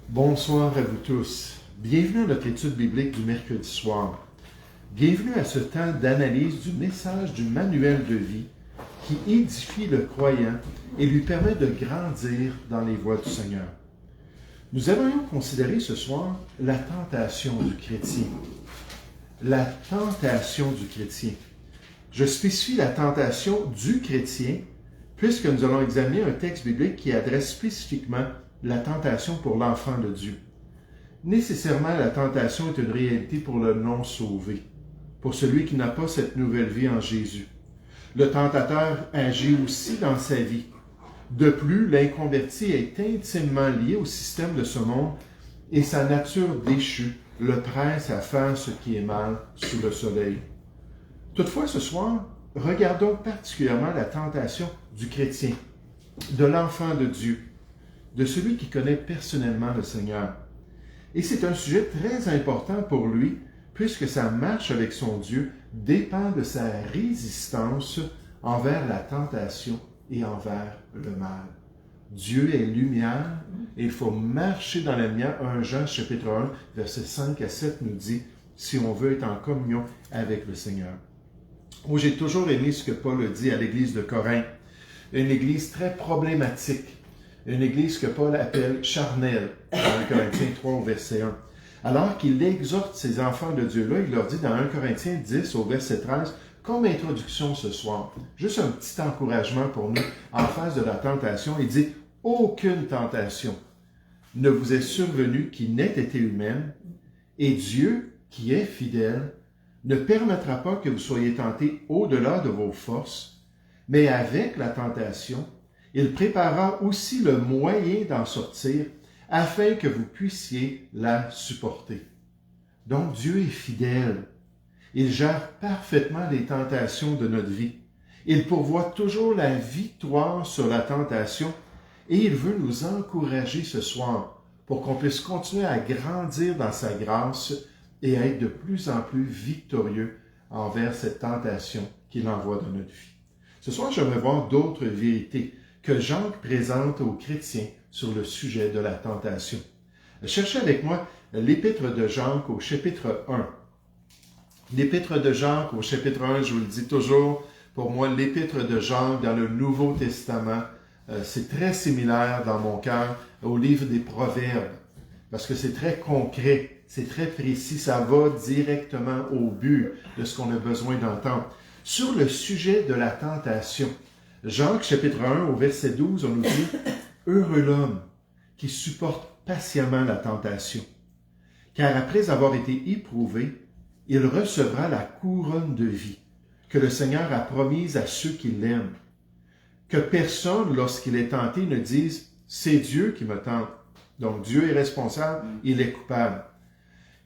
Bonsoir à vous tous. Bienvenue à notre étude biblique du mercredi soir. Bienvenue à ce temps d'analyse du message du manuel de vie qui édifie le croyant et lui permet de grandir dans les voies du Seigneur. Nous allons considérer ce soir la tentation du chrétien. La tentation du chrétien. Je spécifie la tentation du chrétien puisque nous allons examiner un texte biblique qui adresse spécifiquement la tentation pour l'enfant de Dieu. Nécessairement, la tentation est une réalité pour le non-sauvé, pour celui qui n'a pas cette nouvelle vie en Jésus. Le tentateur agit aussi dans sa vie. De plus, l'inconverti est intimement lié au système de ce monde et sa nature déchue le presse à faire ce qui est mal sous le soleil. Toutefois, ce soir, regardons particulièrement la tentation du chrétien, de l'enfant de Dieu, de celui qui connaît personnellement le Seigneur. Et c'est un sujet très important pour lui, puisque sa marche avec son Dieu dépend de sa résistance envers la tentation et envers le mal. Dieu est lumière et il faut marcher dans la lumière. 1 Jean chapitre 1, versets 5 à 7 nous dit, si on veut être en communion avec le Seigneur. Moi, j'ai toujours aimé ce que Paul dit à l'église de Corinthe, une église très problématique. Une église que Paul appelle charnelle, dans 1 Corinthiens 3 au verset 1. Alors qu'il exhorte ces enfants de Dieu-là, il leur dit dans 1 Corinthiens 10 au verset 13, comme introduction ce soir, juste un petit encouragement pour nous en face de la tentation, il dit « Aucune tentation ne vous est survenue qui n'ait été humaine, et Dieu, qui est fidèle, ne permettra pas que vous soyez tentés au-delà de vos forces, mais avec la tentation, il préparera aussi le moyen d'en sortir afin que vous puissiez la supporter. » Donc Dieu est fidèle. Il gère parfaitement les tentations de notre vie. Il pourvoit toujours la victoire sur la tentation et il veut nous encourager ce soir pour qu'on puisse continuer à grandir dans sa grâce et à être de plus en plus victorieux envers cette tentation qu'il envoie dans notre vie. Ce soir, j'aimerais voir d'autres vérités que Jacques présente aux chrétiens sur le sujet de la tentation. Cherchez avec moi l'Épître de Jacques au chapitre 1. L'Épître de Jacques au chapitre 1, je vous le dis toujours, pour moi, l'Épître de Jacques dans le Nouveau Testament, c'est très similaire dans mon cœur au livre des Proverbes, parce que c'est très concret, c'est très précis, ça va directement au but de ce qu'on a besoin d'entendre. Sur le sujet de la tentation, Jacques, chapitre 1, au verset 12, on nous dit « Heureux l'homme qui supporte patiemment la tentation, car après avoir été éprouvé, il recevra la couronne de vie que le Seigneur a promise à ceux qui l'aiment. Que personne, lorsqu'il est tenté, ne dise « C'est Dieu qui me tente. » Donc Dieu est responsable, il est coupable.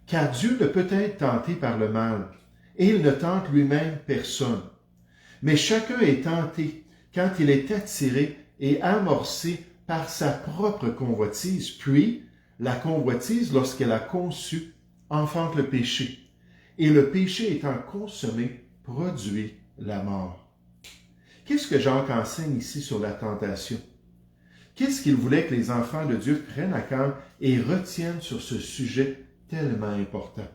Car Dieu ne peut être tenté par le mal, et il ne tente lui-même personne. Mais chacun est tenté quand il est attiré et amorcé par sa propre convoitise. Puis, la convoitise, lorsqu'elle a conçu, enfante le péché. Et le péché étant consommé, produit la mort. Qu'est-ce que Jacques enseigne ici sur la tentation? Qu'est-ce qu'il voulait que les enfants de Dieu prennent à cœur et retiennent sur ce sujet tellement important?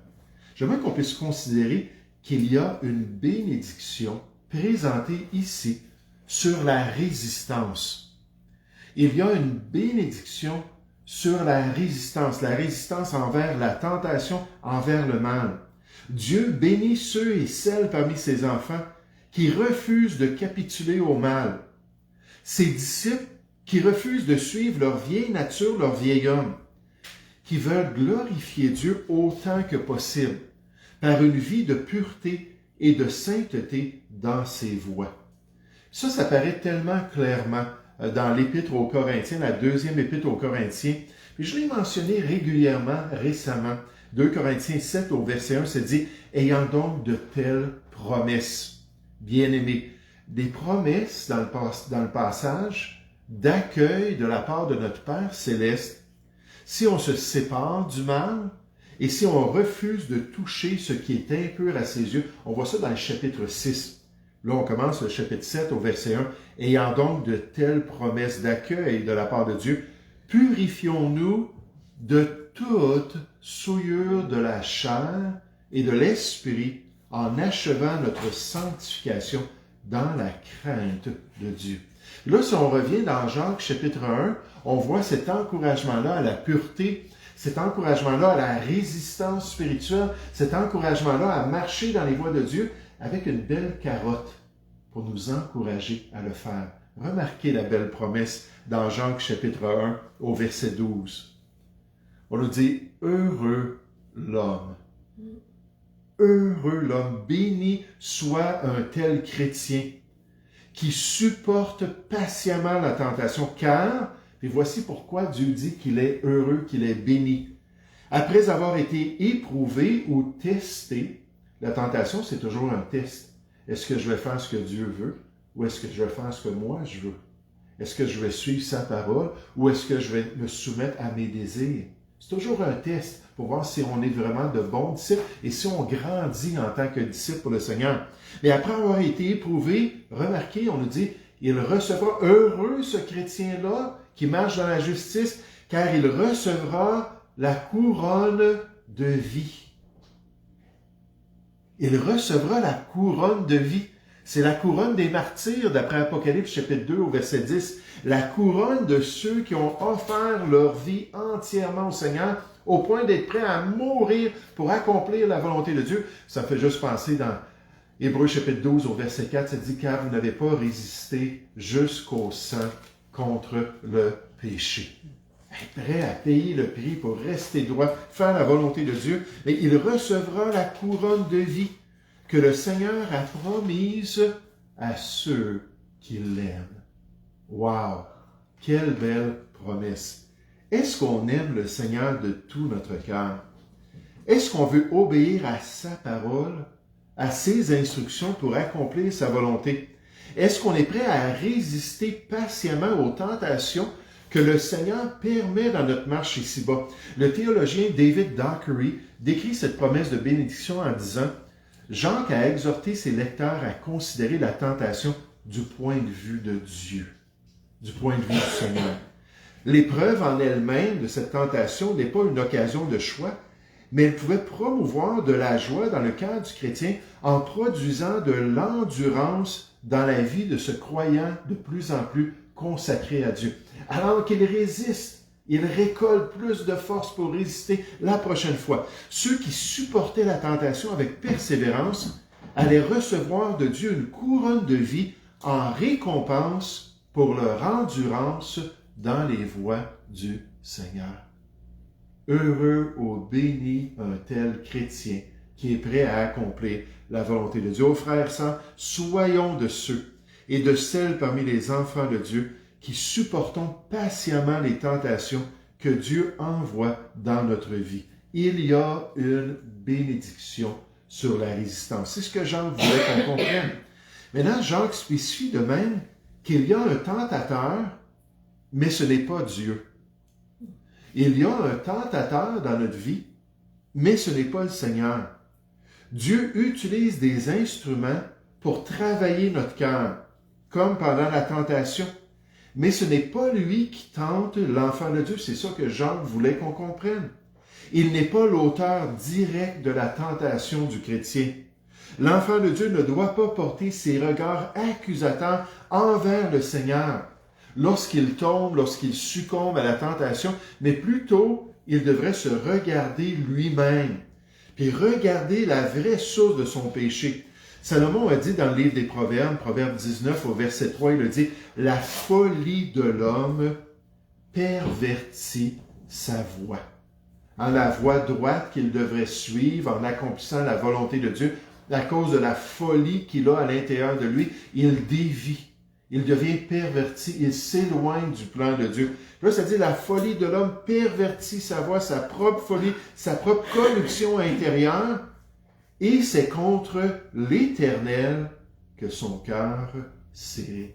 J'aimerais qu'on puisse considérer qu'il y a une bénédiction présentée ici sur la résistance. Il y a une bénédiction sur la résistance envers la tentation, envers le mal. Dieu bénit ceux et celles parmi ses enfants qui refusent de capituler au mal. Ses disciples qui refusent de suivre leur vieille nature, leur vieil homme, qui veulent glorifier Dieu autant que possible par une vie de pureté et de sainteté dans ses voies. Ça paraît tellement clairement dans l'Épître aux Corinthiens, la deuxième Épître aux Corinthiens. Puis je l'ai mentionné régulièrement, récemment. 2 Corinthiens 7 au verset 1, c'est dit « Ayant donc de telles promesses, bien-aimés, des promesses dans le passage d'accueil de la part de notre Père céleste, si on se sépare du mal et si on refuse de toucher ce qui est impur à ses yeux. » On voit ça dans le chapitre 6. Là, on commence le chapitre 7 au verset 1. « Ayant donc de telles promesses d'accueil de la part de Dieu, purifions-nous de toute souillure de la chair et de l'esprit, en achevant notre sanctification dans la crainte de Dieu. Là, si on revient dans Jacques chapitre 1, on voit cet encouragement-là à la pureté, cet encouragement-là à la résistance spirituelle, cet encouragement-là à marcher dans les voies de Dieu avec une belle carotte pour nous encourager à le faire. Remarquez la belle promesse dans Jacques chapitre 1 au verset 12. On nous dit « Heureux l'homme ». Heureux l'homme, béni soit un tel chrétien qui supporte patiemment la tentation, car, et voici pourquoi Dieu dit qu'il est heureux, qu'il est béni. Après avoir été éprouvé ou testé, la tentation, c'est toujours un test. Est-ce que je vais faire ce que Dieu veut ou est-ce que je vais faire ce que moi je veux? Est-ce que je vais suivre sa parole ou est-ce que je vais me soumettre à mes désirs? C'est toujours un test pour voir si on est vraiment de bons disciples et si on grandit en tant que disciple pour le Seigneur. Mais après avoir été éprouvé, remarquez, on nous dit, il recevra, heureux ce chrétien-là qui marche dans la justice, car il recevra la couronne de vie. Il recevra la couronne de vie. C'est la couronne des martyrs, d'après Apocalypse chapitre 2 au verset 10. La couronne de ceux qui ont offert leur vie entièrement au Seigneur, au point d'être prêts à mourir pour accomplir la volonté de Dieu. Ça fait juste penser dans Hébreux chapitre 12 au verset 4, ça dit « Car vous n'avez pas résisté jusqu'au sang contre le péché. » Être prêt à payer le prix pour rester droit, faire la volonté de Dieu, mais il recevra la couronne de vie que le Seigneur a promise à ceux qui l'aiment. Wow! Quelle belle promesse! Est-ce qu'on aime le Seigneur de tout notre cœur? Est-ce qu'on veut obéir à sa parole, à ses instructions pour accomplir sa volonté? Est-ce qu'on est prêt à résister patiemment aux tentations que le Seigneur permet dans notre marche ici-bas? Le théologien David Dockery décrit cette promesse de bénédiction en disant « Jacques a exhorté ses lecteurs à considérer la tentation du point de vue de Dieu, du point de vue du Seigneur. L'épreuve en elle-même de cette tentation n'est pas une occasion de choix, mais elle pouvait promouvoir de la joie dans le cœur du chrétien en produisant de l'endurance dans la vie de ce croyant de plus en plus consacré à Dieu. Alors qu'il résiste, il récolte plus de force pour résister la prochaine fois. Ceux qui supportaient la tentation avec persévérance allaient recevoir de Dieu une couronne de vie en récompense pour leur endurance dans les voies du Seigneur. Heureux ou béni un tel chrétien qui est prêt à accomplir la volonté de Dieu. Ô frères et sœurs, soyons de ceux et de celles parmi les enfants de Dieu qui supportons patiemment les tentations que Dieu envoie dans notre vie. Il y a une bénédiction sur la résistance. C'est ce que Jacques voulait qu'on comprenne. Maintenant, Jacques spécifie de même qu'il y a un tentateur, mais ce n'est pas Dieu. Il y a un tentateur dans notre vie, mais ce n'est pas le Seigneur. Dieu utilise des instruments pour travailler notre cœur, comme pendant la tentation. Mais ce n'est pas lui qui tente l'enfant de Dieu. C'est ça que Jacques voulait qu'on comprenne. Il n'est pas l'auteur direct de la tentation du chrétien. L'enfant de Dieu ne doit pas porter ses regards accusateurs envers le Seigneur lorsqu'il tombe, lorsqu'il succombe à la tentation, mais plutôt, il devrait se regarder lui-même, puis regarder la vraie source de son péché. Salomon a dit dans le livre des Proverbes, Proverbe 19 au verset 3, il a dit « La folie de l'homme pervertit sa voie. » En la voie droite qu'il devrait suivre en accomplissant la volonté de Dieu, à cause de la folie qu'il a à l'intérieur de lui, il dévie. Il devient perverti, il s'éloigne du plan de Dieu. Là, ça dit la folie de l'homme pervertit sa voie, sa propre folie, sa propre corruption intérieure, et c'est contre l'Éternel que son cœur s'irrite.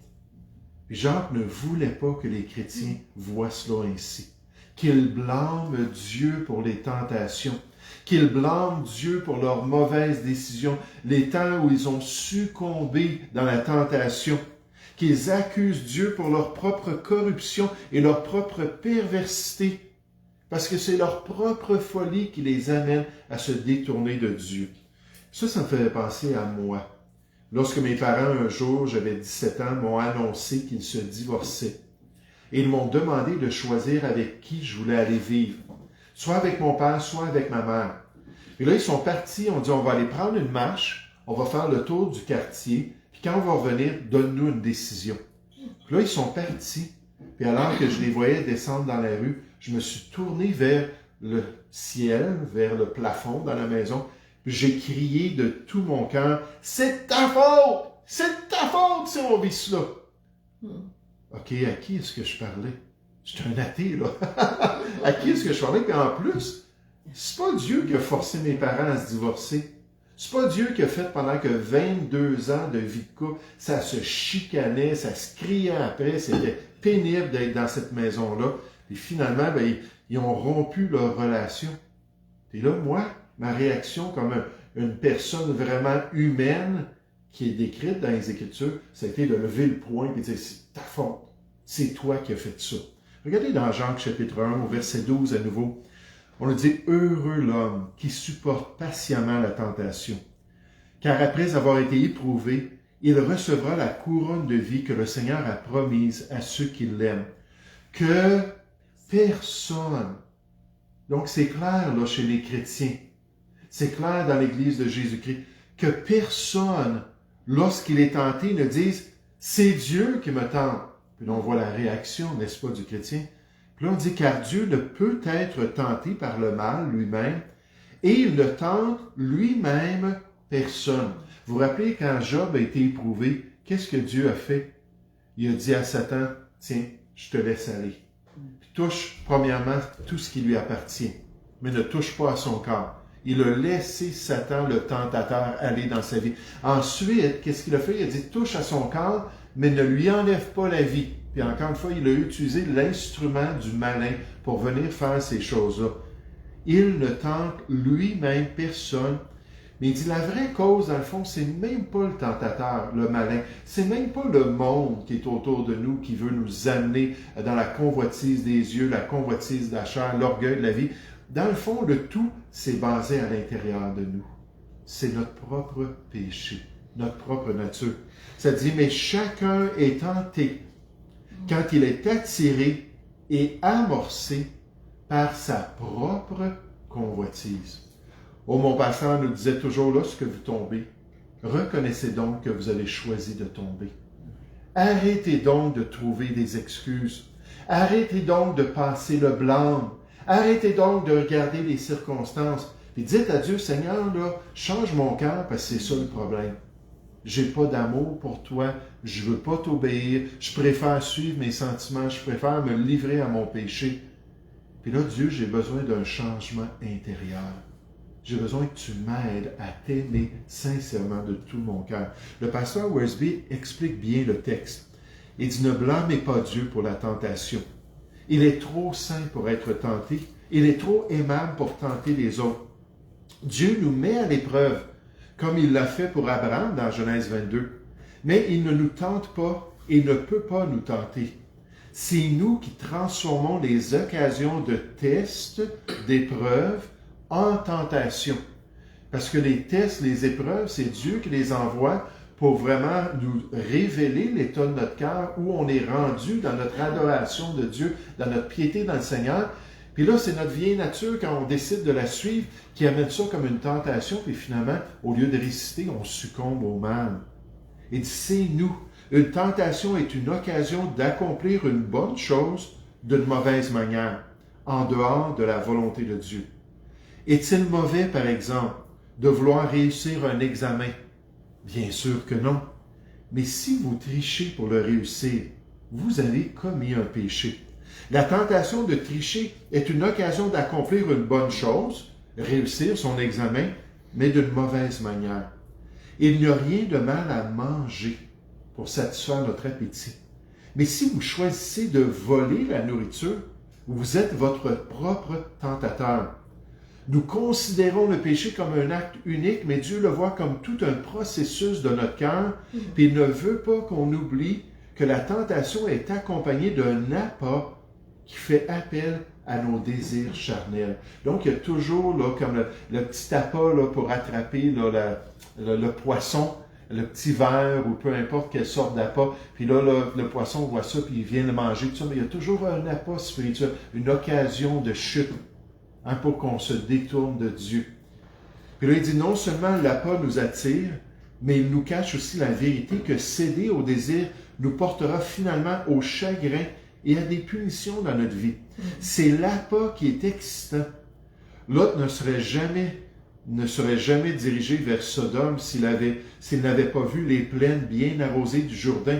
Jacques ne voulait pas que les chrétiens voient cela ainsi, qu'ils blâment Dieu pour les tentations, qu'ils blâment Dieu pour leurs mauvaises décisions, les temps où ils ont succombé dans la tentation, qu'ils accusent Dieu pour leur propre corruption et leur propre perversité. Parce que c'est leur propre folie qui les amène à se détourner de Dieu. Ça me fait penser à moi. Lorsque mes parents, un jour, j'avais 17 ans, m'ont annoncé qu'ils se divorçaient. Et ils m'ont demandé de choisir avec qui je voulais aller vivre. Soit avec mon père, soit avec ma mère. Et là, ils sont partis, on dit, on va aller prendre une marche, on va faire le tour du quartier, puis quand on va revenir, donne-nous une décision. Puis là, ils sont partis. Puis alors que je les voyais descendre dans la rue, je me suis tourné vers le ciel, vers le plafond dans la maison. Puis j'ai crié de tout mon cœur, « C'est ta faute! C'est ta faute si on vit cela! » OK, à qui est-ce que je parlais? J'étais un athée, là. À qui est-ce que je parlais? Puis en plus, c'est pas Dieu qui a forcé mes parents à se divorcer. C'est pas Dieu qui a fait pendant que 22 ans de vie de couple, ça se chicanait, ça se criait après, c'était pénible d'être dans cette maison-là. Et finalement, ils ont rompu leur relation. Et là, moi, ma réaction comme une personne vraiment humaine qui est décrite dans les Écritures, ça a été de lever le poing et de dire, c'est ta faute. C'est toi qui as fait ça. Regardez dans Jacques chapitre 1, au verset 12 à nouveau. On nous dit, « Heureux l'homme qui supporte patiemment la tentation, car après avoir été éprouvé, il recevra la couronne de vie que le Seigneur a promise à ceux qui l'aiment. Que personne, donc c'est clair là chez les chrétiens, c'est clair dans l'Église de Jésus-Christ, que personne, lorsqu'il est tenté, ne dise, « C'est Dieu qui me tente. » Puis là, on voit la réaction, n'est-ce pas, du chrétien. Puis là, on dit, car Dieu ne peut être tenté par le mal lui-même, et il ne tente lui-même personne. Vous vous rappelez, quand Job a été éprouvé, qu'est-ce que Dieu a fait? Il a dit à Satan, tiens, je te laisse aller. Puis touche, premièrement, tout ce qui lui appartient, mais ne touche pas à son corps. Il a laissé Satan, le tentateur, aller dans sa vie. Ensuite, qu'est-ce qu'il a fait? Il a dit, touche à son corps, mais ne lui enlève pas la vie. Puis encore une fois, il a utilisé l'instrument du malin pour venir faire ces choses-là. Il ne tente lui-même personne. Mais il dit, la vraie cause, dans le fond, c'est même pas le tentateur, le malin. C'est même pas le monde qui est autour de nous, qui veut nous amener dans la convoitise des yeux, la convoitise de la chair, l'orgueil de la vie. Dans le fond, le tout, c'est basé à l'intérieur de nous. C'est notre propre péché, notre propre nature. Ça dit, mais chacun est tenté quand il est attiré et amorcé par sa propre convoitise. Oh, mon pasteur nous disait toujours, lorsque vous tombez, reconnaissez donc que vous avez choisi de tomber. Arrêtez donc de trouver des excuses. Arrêtez donc de passer le blâme. Arrêtez donc de regarder les circonstances. Et dites à Dieu, Seigneur, là, change mon cœur parce que c'est ça le problème. J'ai pas d'amour pour toi, je veux pas t'obéir, je préfère suivre mes sentiments, je préfère me livrer à mon péché. Puis là, Dieu, j'ai besoin d'un changement intérieur. J'ai besoin que tu m'aides à t'aimer sincèrement de tout mon cœur. Le pasteur Wesley explique bien le texte. Il dit, ne blâmez pas Dieu pour la tentation. Il est trop saint pour être tenté. Il est trop aimable pour tenter les autres. Dieu nous met à l'épreuve, comme il l'a fait pour Abraham dans Genèse 22. Mais il ne nous tente pas et ne peut pas nous tenter. C'est nous qui transformons les occasions de tests, d'épreuves, en tentation. Parce que les tests, les épreuves, c'est Dieu qui les envoie pour vraiment nous révéler l'état de notre cœur, où on est rendu dans notre adoration de Dieu, dans notre piété dans le Seigneur. Puis là, c'est notre vieille nature, quand on décide de la suivre, qui amène ça comme une tentation, puis finalement, au lieu de résister, on succombe au mal. Et c'est nous. Une tentation est une occasion d'accomplir une bonne chose d'une mauvaise manière, en dehors de la volonté de Dieu. Est-il mauvais, par exemple, de vouloir réussir un examen? Bien sûr que non. Mais si vous trichez pour le réussir, vous avez commis un péché. La tentation de tricher est une occasion d'accomplir une bonne chose, réussir son examen, mais d'une mauvaise manière. Il n'y a rien de mal à manger pour satisfaire notre appétit. Mais si vous choisissez de voler la nourriture, vous êtes votre propre tentateur. Nous considérons le péché comme un acte unique, mais Dieu le voit comme tout un processus de notre cœur, puis il ne veut pas qu'on oublie que la tentation est accompagnée d'un appât qui fait appel à nos désirs charnels. Donc, il y a toujours là, comme le petit appât là, pour attraper là, le poisson, le petit ver ou peu importe quelle sorte d'appât. Puis là, le poisson voit ça, puis il vient le manger, tout ça. Mais il y a toujours un appât spirituel, une occasion de chute pour qu'on se détourne de Dieu. Puis là, il dit non seulement l'appât nous attire, mais il nous cache aussi la vérité que céder au désir nous portera finalement au chagrin et à des punitions dans notre vie. C'est l'appât qui est excitant. Lot ne serait jamais dirigé vers Sodome s'il n'avait pas vu les plaines bien arrosées du Jourdain.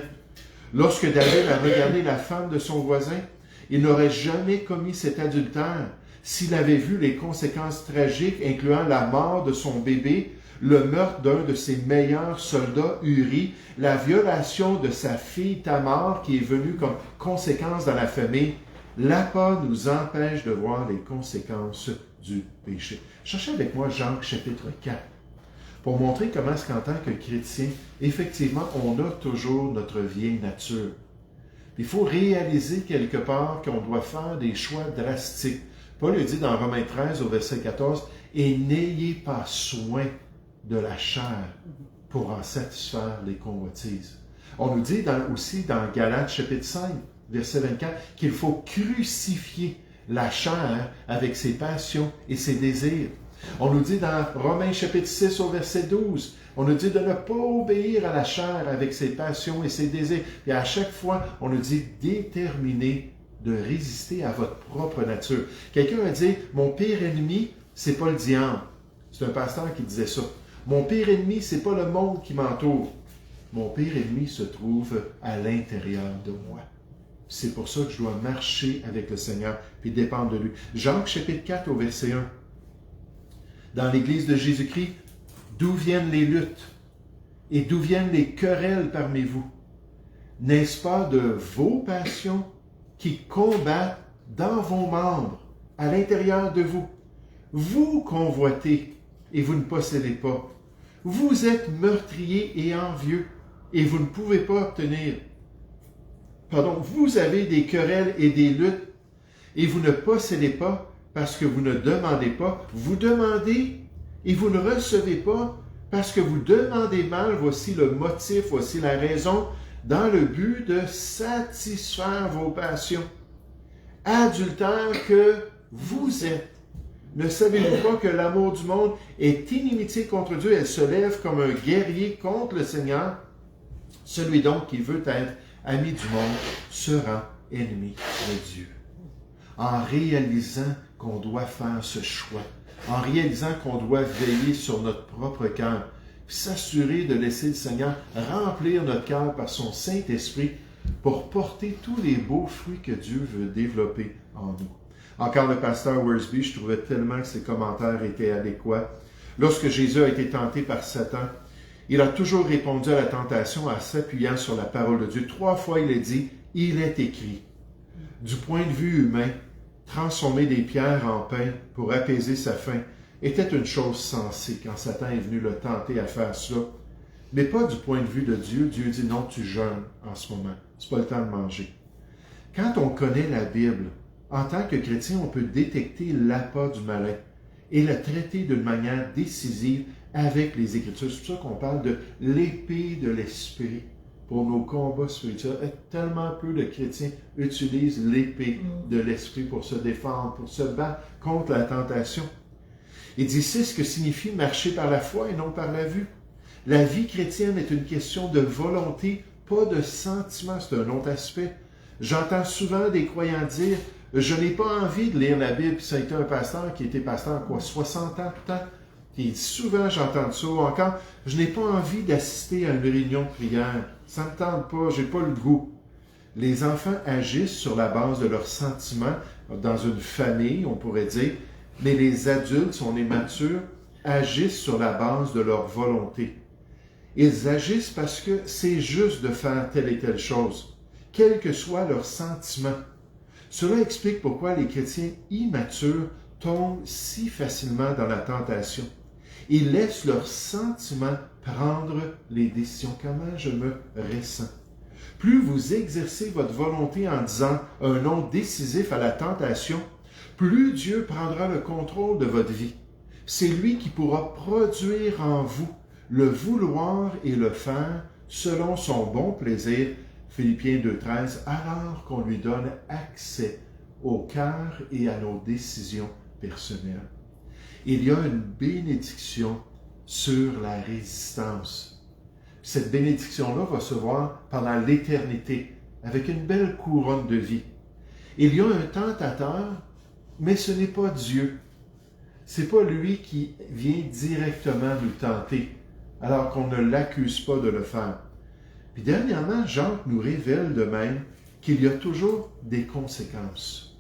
Lorsque David a regardé la femme de son voisin, il n'aurait jamais commis cet adultère s'il avait vu les conséquences tragiques incluant la mort de son bébé, le meurtre d'un de ses meilleurs soldats, Uri, la violation de sa fille Tamar qui est venue comme conséquence dans la famille. L'appât nous empêche de voir les conséquences du péché. Cherchez avec moi Jacques chapitre 4 pour montrer comment est-ce qu'en tant que chrétien, effectivement, on a toujours notre vieille nature. Il faut réaliser quelque part qu'on doit faire des choix drastiques. Paul le dit dans Romains 13 au verset 14, « Et n'ayez pas soin de la chair pour en satisfaire les convoitises. » On nous dit aussi dans Galates chapitre 5, verset 24, qu'il faut crucifier la chair avec ses passions et ses désirs. On nous dit dans Romains chapitre 6 au verset 12, on nous dit de ne pas obéir à la chair avec ses passions et ses désirs. Et à chaque fois, on nous dit déterminez de résister à votre propre nature. Quelqu'un a dit, mon pire ennemi, c'est pas le diable. C'est un pasteur qui disait ça. Mon pire ennemi, c'est pas le monde qui m'entoure. Mon pire ennemi se trouve à l'intérieur de moi. C'est pour ça que je dois marcher avec le Seigneur et dépendre de lui. Jacques chapitre 4 au verset 1. Dans l'Église de Jésus-Christ, d'où viennent les luttes et d'où viennent les querelles parmi vous? N'est-ce pas de vos passions qui combattent dans vos membres, à l'intérieur de vous? Vous convoitez et vous ne possédez pas. Vous êtes meurtriers et envieux et vous ne pouvez pas obtenir. Vous avez des querelles et des luttes et vous ne possédez pas parce que vous ne demandez pas. Vous demandez et vous ne recevez pas parce que vous demandez mal. Voici le motif, voici la raison, dans le but de satisfaire vos passions. Adultères que vous êtes. Ne savez-vous pas que l'amour du monde est inimitié contre Dieu? Elle se lève comme un guerrier contre le Seigneur. Celui donc qui veut être ami du monde sera ennemi de Dieu. En réalisant qu'on doit faire ce choix, en réalisant qu'on doit veiller sur notre propre cœur, s'assurer de laisser le Seigneur remplir notre cœur par son Saint-Esprit pour porter tous les beaux fruits que Dieu veut développer en nous. Encore le pasteur Worsby, je trouvais tellement que ses commentaires étaient adéquats. Lorsque Jésus a été tenté par Satan, il a toujours répondu à la tentation en s'appuyant sur la parole de Dieu. 3 fois, il a dit, « Il est écrit ». Du point de vue humain, transformer des pierres en pain pour apaiser sa faim était une chose sensée quand Satan est venu le tenter à faire cela. Mais pas du point de vue de Dieu. Dieu dit, « Non, tu jeûnes en ce moment. C'est pas le temps de manger. » Quand on connaît la Bible, en tant que chrétien, on peut détecter l'appât du malin et le traiter d'une manière décisive avec les Écritures. C'est pour ça qu'on parle de l'épée de l'Esprit pour nos combats spirituels. Et tellement peu de chrétiens utilisent l'épée de l'Esprit pour se défendre, pour se battre contre la tentation. Il dit, c'est ce que signifie marcher par la foi et non par la vue. La vie chrétienne est une question de volonté, pas de sentiment. C'est un autre aspect. J'entends souvent des croyants dire, je n'ai pas envie de lire la Bible. Puis ça a été un pasteur qui était pasteur, 60 ans, peut-être. Et souvent, j'entends ça. Ou encore, je n'ai pas envie d'assister à une réunion de prière. Ça ne me tente pas, j'ai pas le goût. Les enfants agissent sur la base de leurs sentiments, dans une famille, on pourrait dire, mais les adultes, si on est matures, agissent sur la base de leur volonté. Ils agissent parce que c'est juste de faire telle et telle chose, quel que soit leur sentiment. Cela explique pourquoi les chrétiens immatures tombent si facilement dans la tentation. Ils laissent leurs sentiments prendre les décisions. Comment je me ressens? Plus vous exercez votre volonté en disant un non décisif à la tentation, plus Dieu prendra le contrôle de votre vie. C'est lui qui pourra produire en vous le vouloir et le faire selon son bon plaisir, Philippiens 2,13, alors qu'on lui donne accès au cœur et à nos décisions personnelles. Il y a une bénédiction sur la résistance. Cette bénédiction-là va se voir pendant l'éternité, avec une belle couronne de vie. Il y a un tentateur, mais ce n'est pas Dieu. Ce n'est pas lui qui vient directement nous tenter, alors qu'on ne l'accuse pas de le faire. Puis dernièrement, Jacques nous révèle de même qu'il y a toujours des conséquences.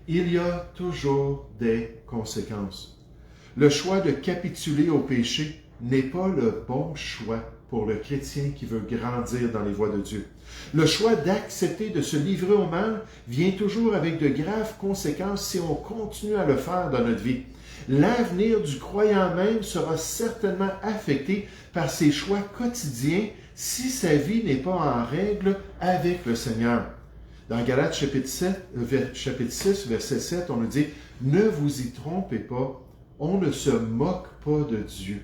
Il y a toujours des conséquences. Le choix de capituler au péché n'est pas le bon choix pour le chrétien qui veut grandir dans les voies de Dieu. Le choix d'accepter de se livrer au mal vient toujours avec de graves conséquences si on continue à le faire dans notre vie. L'avenir du croyant même sera certainement affecté par ses choix quotidiens si sa vie n'est pas en règle avec le Seigneur. Dans Galates chapitre 6, verset 7, on nous dit « Ne vous y trompez pas, on ne se moque pas de Dieu. »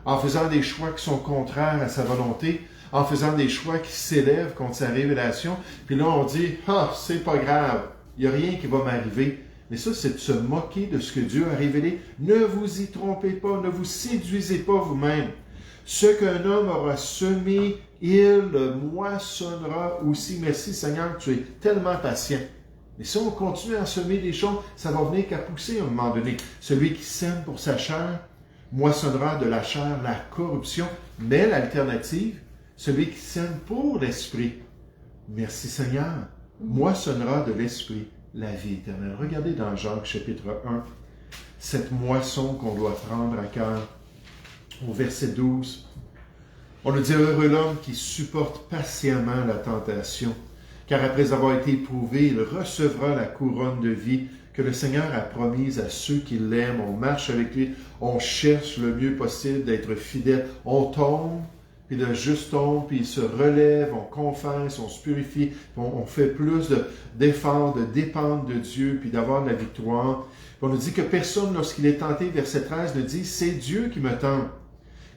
En faisant des choix qui sont contraires à sa volonté, en faisant des choix qui s'élèvent contre sa révélation, puis là on dit « Ah, c'est pas grave, il n'y a rien qui va m'arriver. » Mais ça, c'est de se moquer de ce que Dieu a révélé. Ne vous y trompez pas, ne vous séduisez pas vous-même. Ce qu'un homme aura semé, il le moissonnera aussi. Merci Seigneur, tu es tellement patient. Mais si on continue à semer des choses, ça va venir qu'à pousser à un moment donné. Celui qui sème pour sa chair, moissonnera de la chair la corruption. Mais l'alternative, celui qui sème pour l'esprit, merci Seigneur, moissonnera de l'esprit la vie éternelle. Regardez dans Jacques chapitre 1, cette moisson qu'on doit prendre à cœur. Au verset 12, on nous dit « Heureux l'homme qui supporte patiemment la tentation, car après avoir été éprouvé, il recevra la couronne de vie que le Seigneur a promise à ceux qui l'aiment. » On marche avec lui, on cherche le mieux possible d'être fidèle. On tombe, puis le juste tombe, puis il se relève, on confesse, on se purifie, on fait plus d'efforts, de dépendre de Dieu, puis d'avoir de la victoire. Puis on nous dit que personne, lorsqu'il est tenté, verset 13, ne dit « C'est Dieu qui me tente. »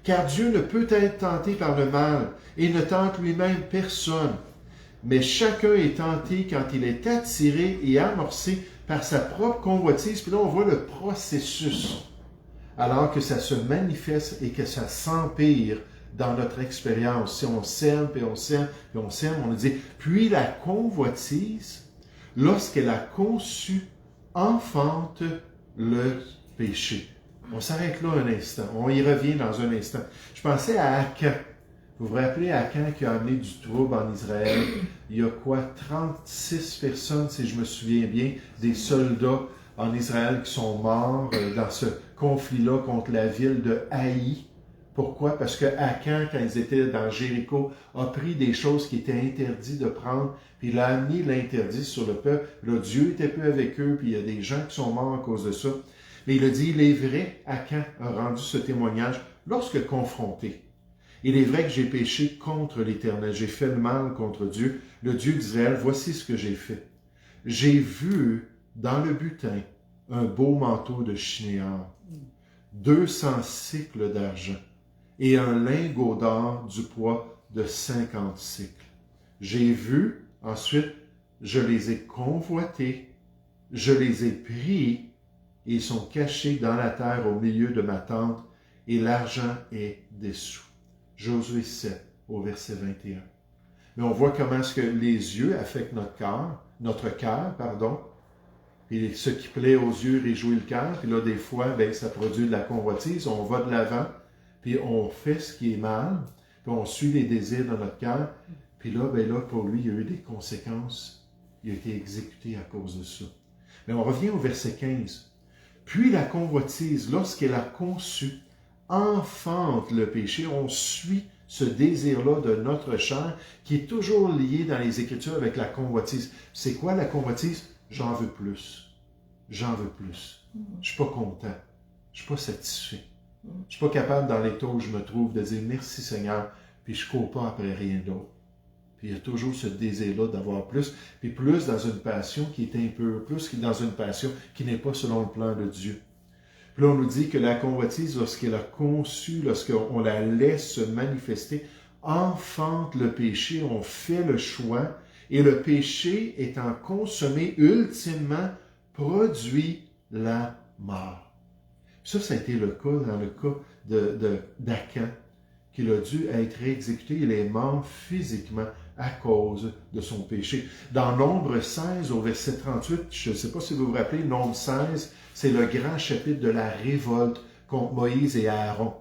Car Dieu ne peut être tenté par le mal, et ne tente lui-même personne. Mais chacun est tenté quand il est attiré et amorcé par sa propre convoitise. Puis là, on voit le processus, alors que ça se manifeste et que ça s'empire dans notre expérience. Si on sème, puis on sème, puis on sème, on nous dit, puis la convoitise, lorsqu'elle a conçu, enfante le péché. On s'arrête là un instant. On y revient dans un instant. Je pensais à Akan. Vous vous rappelez Akan qui a amené du trouble en Israël? Il y a 36 personnes, si je me souviens bien, des soldats en Israël qui sont morts dans ce conflit-là contre la ville de Haï. Pourquoi? Parce que Akan, quand ils étaient dans Jéricho, a pris des choses qui étaient interdites de prendre, puis il a mis l'interdit sur le peuple. Là, Dieu était peu avec eux, puis il y a des gens qui sont morts à cause de ça. Mais il a dit, il est vrai, Akan a rendu ce témoignage lorsque confronté. Il est vrai que j'ai péché contre l'Éternel, j'ai fait le mal contre Dieu, le Dieu d'Israël, voici ce que j'ai fait. J'ai vu dans le butin un beau manteau de chinéar, 200 cycles d'argent et un lingot d'or du poids de 50 cycles. J'ai vu, ensuite, je les ai convoités, je les ai pris, et ils sont cachés dans la terre au milieu de ma tente, et l'argent est dessous. Josué 7, au verset 21. Mais on voit comment est-ce que les yeux affectent notre cœur, et ce qui plaît aux yeux réjouit le cœur, puis là, des fois, ça produit de la convoitise, on va de l'avant, puis on fait ce qui est mal, puis on suit les désirs dans notre cœur, puis là, pour lui, il y a eu des conséquences, il a été exécuté à cause de ça. Mais on revient au verset 15. Puis la convoitise, lorsqu'elle a conçu, enfante le péché. On suit ce désir-là de notre chair qui est toujours lié dans les Écritures avec la convoitise. C'est quoi la convoitise? J'en veux plus. J'en veux plus. Je ne suis pas content. Je ne suis pas satisfait. Je ne suis pas capable, dans l'état où je me trouve, de dire merci Seigneur, puis je ne cours pas après rien d'autre. Puis il y a toujours ce désir-là d'avoir plus, puis plus dans une passion qui est impure, plus que dans une passion qui n'est pas selon le plan de Dieu. Puis là, on nous dit que la convoitise, lorsqu'elle a conçu, lorsqu'on la laisse se manifester, enfante le péché, on fait le choix, et le péché étant consommé, ultimement, produit la mort. Ça a été le cas dans le cas d'Acan, qu'il a dû être exécuté. Il est mort physiquement à cause de son péché. Dans Nombre 16, au verset 38, je ne sais pas si vous vous rappelez, Nombre 16, c'est le grand chapitre de la révolte contre Moïse et Aaron.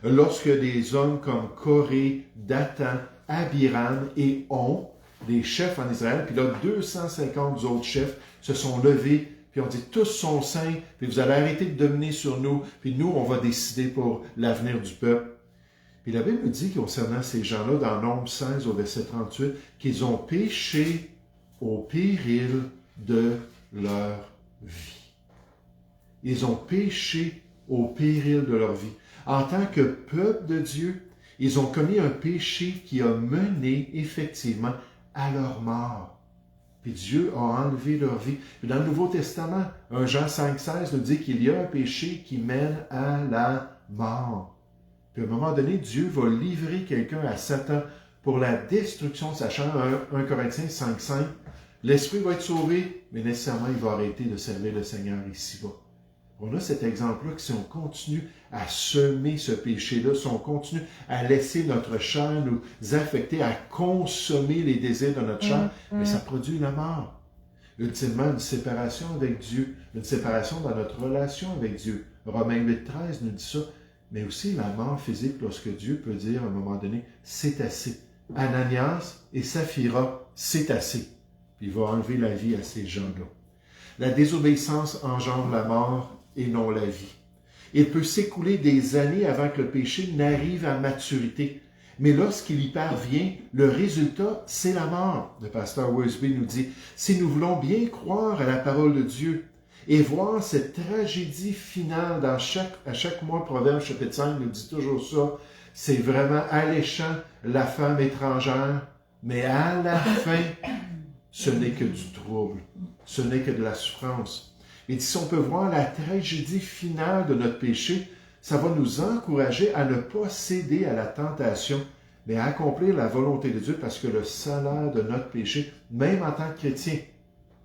Lorsque des hommes comme Coré, Dathan, Abiram et On, des chefs en Israël, puis là 250 autres chefs se sont levés, puis on dit tous sont saints, puis vous allez arrêter de dominer sur nous, puis nous on va décider pour l'avenir du peuple. Puis la Bible dit concernant ces gens-là, dans Nombre 16 au verset 38, qu'ils ont péché au péril de leur vie. Ils ont péché au péril de leur vie. En tant que peuple de Dieu, ils ont commis un péché qui a mené effectivement à leur mort. Puis Dieu a enlevé leur vie. Puis dans le Nouveau Testament, 1 Jean 5,16 nous dit qu'il y a un péché qui mène à la mort. Puis à un moment donné, Dieu va livrer quelqu'un à Satan pour la destruction de sa chair. 1 Corinthiens 5,5. L'esprit va être sauvé, mais nécessairement, il va arrêter de servir le Seigneur ici-bas. On a cet exemple-là que si on continue à semer ce péché-là, si on continue à laisser notre chair nous affecter, à consommer les désirs de notre chair, mais ça produit la mort. Ultimement, une séparation avec Dieu, une séparation dans notre relation avec Dieu. Romains 8,13 nous dit ça, mais aussi la mort physique lorsque Dieu peut dire à un moment donné, c'est assez. Ananias et Saphira, c'est assez. Puis il va enlever la vie à ces gens-là. La désobéissance engendre la mort et non la vie. Il peut s'écouler des années avant que le péché n'arrive à maturité. Mais lorsqu'il y parvient, le résultat, c'est la mort. Le pasteur Worsby nous dit, si nous voulons bien croire à la parole de Dieu et voir cette tragédie finale à chaque mois, Proverbe chapitre 5 nous dit toujours ça, c'est vraiment alléchant, la femme étrangère, mais à la fin, ce n'est que du trouble, ce n'est que de la souffrance. Et si on peut voir la tragédie finale de notre péché, ça va nous encourager à ne pas céder à la tentation, mais à accomplir la volonté de Dieu, parce que le salaire de notre péché, même en tant que chrétien,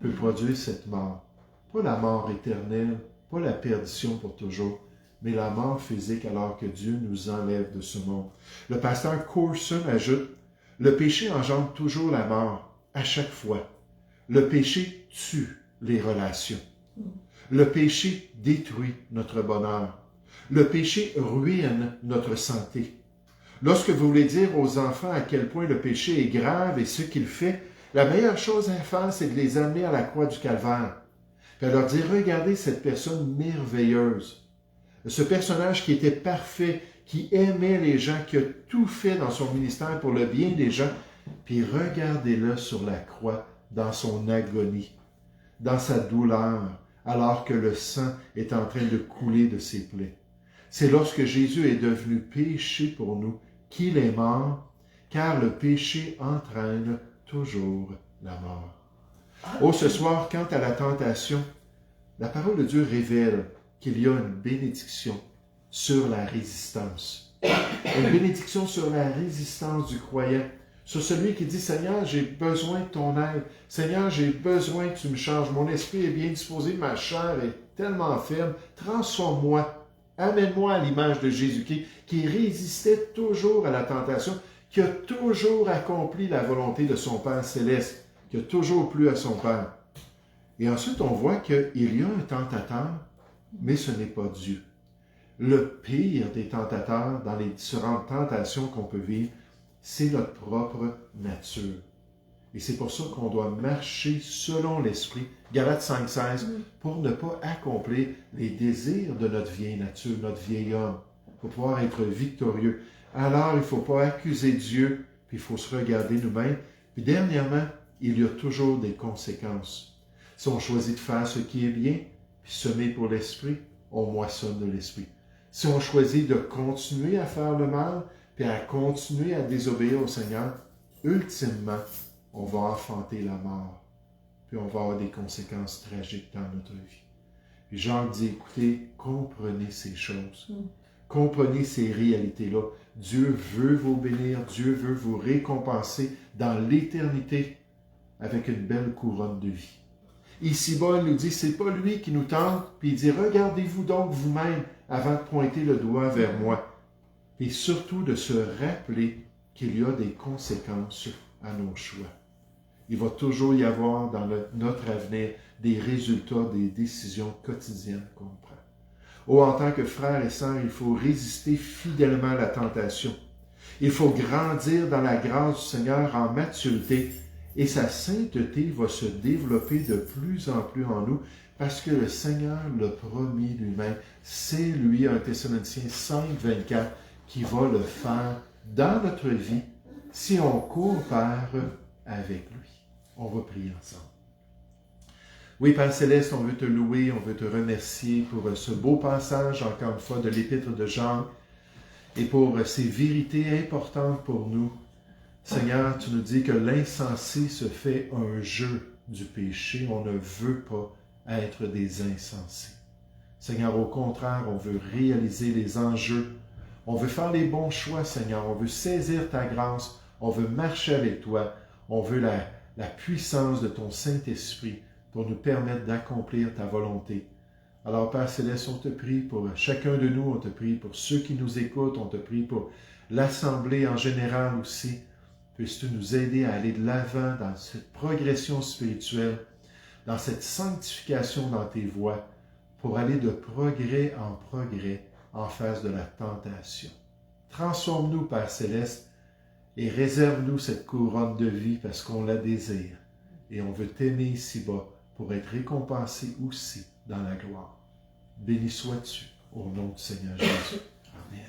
peut produire cette mort. Pas la mort éternelle, pas la perdition pour toujours, mais la mort physique alors que Dieu nous enlève de ce monde. Le pasteur Courson ajoute, « Le péché engendre toujours la mort, à chaque fois. Le péché tue les relations. Le péché détruit notre bonheur. Le péché ruine notre santé. Lorsque vous voulez dire aux enfants à quel point le péché est grave et ce qu'il fait, la meilleure chose à faire, c'est de les amener à la croix du Calvaire. Puis à leur dire, regardez cette personne merveilleuse. Ce personnage qui était parfait, qui aimait les gens, qui a tout fait dans son ministère pour le bien des gens. Puis regardez-le sur la croix, dans son agonie, dans sa douleur, alors que le sang est en train de couler de ses plaies. C'est lorsque Jésus est devenu péché pour nous qu'il est mort, car le péché entraîne toujours la mort. Oh, ce soir, quant à la tentation, la parole de Dieu révèle qu'il y a une bénédiction sur la résistance. Une bénédiction sur la résistance du croyant. Sur celui qui dit, Seigneur, j'ai besoin de ton aide. Seigneur, j'ai besoin que tu me changes. Mon esprit est bien disposé, ma chair est tellement faible. Transforme-moi. Amène-moi à l'image de Jésus qui résistait toujours à la tentation, qui a toujours accompli la volonté de son Père céleste, qui a toujours plu à son Père. Et ensuite, on voit qu'il y a un tentateur, mais ce n'est pas Dieu. Le pire des tentateurs dans les différentes tentations qu'on peut vivre, c'est notre propre nature. Et c'est pour ça qu'on doit marcher selon l'Esprit, Galates 5,16, pour ne pas accomplir les désirs de notre vieille nature, notre vieil homme, pour pouvoir être victorieux. Alors, il ne faut pas accuser Dieu, puis il faut se regarder nous-mêmes. Puis dernièrement, il y a toujours des conséquences. Si on choisit de faire ce qui est bien, puis semer pour l'Esprit, on moissonne de l'Esprit. Si on choisit de continuer à faire le mal, puis à continuer à désobéir au Seigneur, ultimement, on va enfanter la mort, puis on va avoir des conséquences tragiques dans notre vie. Puis Jacques dit, écoutez, comprenez ces choses. Comprenez ces réalités-là. Dieu veut vous bénir, Dieu veut vous récompenser dans l'éternité avec une belle couronne de vie. Ici-bas, il nous dit, c'est pas lui qui nous tente, puis il dit, regardez-vous donc vous-même avant de pointer le doigt vers moi. Et surtout de se rappeler qu'il y a des conséquences à nos choix. Il va toujours y avoir dans notre avenir des résultats, des décisions quotidiennes qu'on prend. Oh, en tant que frères et sœurs, il faut résister fidèlement à la tentation. Il faut grandir dans la grâce du Seigneur en maturité et sa sainteté va se développer de plus en plus en nous parce que le Seigneur l'a promis lui-même. C'est lui, 1 Thessaloniciens 5, 24, qui va le faire dans notre vie si on coopère avec lui. On va prier ensemble. Oui, Père Céleste, on veut te louer, on veut te remercier pour ce beau passage, encore une fois, de l'Épître de Jean et pour ces vérités importantes pour nous. Seigneur, tu nous dis que l'insensé se fait un jeu du péché. On ne veut pas être des insensés. Seigneur, au contraire, on veut réaliser les enjeux. On veut faire les bons choix, Seigneur. On veut saisir ta grâce. On veut marcher avec toi. On veut la puissance de ton Saint-Esprit pour nous permettre d'accomplir ta volonté. Alors, Père Céleste, on te prie pour chacun de nous. On te prie pour ceux qui nous écoutent. On te prie pour l'Assemblée en général aussi. Puisses-tu nous aider à aller de l'avant dans cette progression spirituelle, dans cette sanctification dans tes voies, pour aller de progrès en face de la tentation. Transforme-nous, Père Céleste, et réserve-nous cette couronne de vie parce qu'on la désire. Et on veut t'aimer ici-bas pour être récompensé aussi dans la gloire. Béni sois-tu au nom du Seigneur Jésus. Amen.